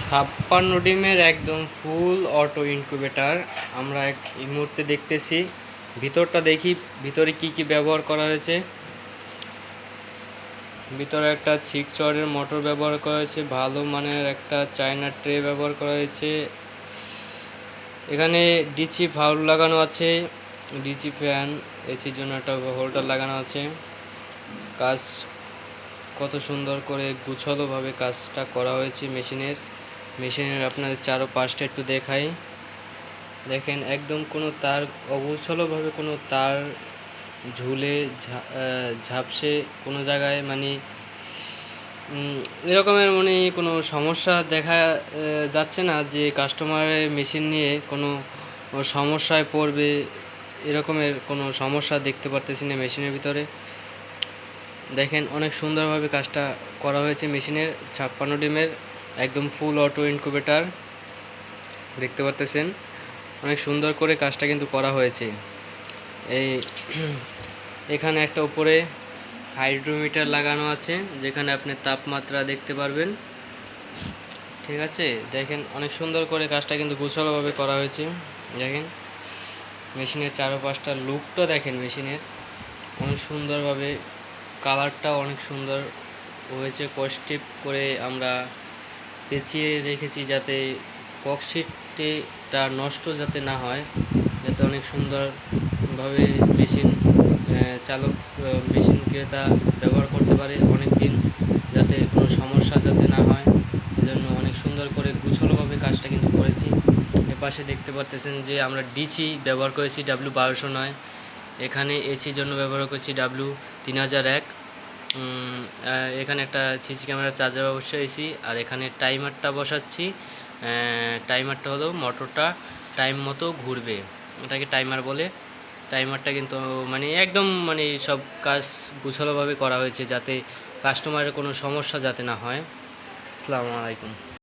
56 ডিমের একদম ফুল auto incubator আমরা এই মুহূর্তে দেখতেছি। ভিতরটা দেখি ভিতরে কি কি ব্যবহার করা হয়েছে। ভিতরে একটা 6 মোটর ব্যবহার করা হয়েছে, ভালো মানের একটা চায়না ট্রে ব্যবহার করা হয়েছে। এখানে ডিসি ভাল্ব লাগানো আছে, ডিসি ফ্যান, এসির জন্য একটা হোল্ডার লাগানো আছে। কাজ কত সুন্দর করে গুছালোভাবে কাজটা করা হয়েছে মেশিনের আপনাদের চারপাশটা একটু দেখাই। দেখেন একদম কোনো তার অগোছালোভাবে কোনো তার ঝুলে ঝাপসে কোনো জায়গায় এরকমের কোনো সমস্যা দেখা যাচ্ছে না যে কাস্টমারের মেশিন নিয়ে কোনো সমস্যায় পড়বে, এরকমের কোনো সমস্যা দেখতে পারতেছি না মেশিনের ভিতরে। দেখেন অনেক সুন্দরভাবে কাজটা করা হয়েছে মেশিনের। 56 ডিমের একদম ফুল অটো ইনকিউবেটর দেখতে পারতেছেন, অনেক সুন্দর করে কাজটা কিন্তু করা হয়েছে। এখানে একটা উপরে হাইড্রোমিটার লাগানো আছে যেখানে আপনি তাপমাত্রা দেখতে পারবেন। ঠিক আছে, দেখেন অনেক সুন্দর করে কাজটা কিন্তু গোছালোভাবে করা হয়েছে। দেখেন মেশিনের চারপাশটার লুকটা দেখেন, মেশিনের অনেক সুন্দরভাবে কালারটাও অনেক সুন্দর হয়েছে। কস্টিপ করে আমরা পেঁচিয়ে রেখেছি যাতে ককশিটটা নষ্ট যাতে না হয়, যাতে অনেক সুন্দরভাবে মেশিন ক্রেতা ব্যবহার করতে পারে অনেক দিন, যাতে কোনো সমস্যা যাতে না হয়, এজন্য অনেক সুন্দর করে গুছালোভাবে কাজটা কিন্তু করেছি। এপাশে দেখতে পারতেছেন যে আমরা ডিসি ব্যবহার করেছি W1209, এখানে এসির জন্য ব্যবহার করেছি W3001। এখানে একটা সিসি ক্যামেরা চার্জার বসাইছি, আর এখানে টাইমারটা বসাচ্ছি। টাইমারটা হলো মোটরটা টাইম মতো ঘুরবে, এটাকে টাইমার বলে। টাইমারটা কিন্তু একদম সব কাজ গোছালোভাবে করা হয়েছে যাতে কাস্টমারের কোনো সমস্যা যাতে না হয়। আসসালামু আলাইকুম।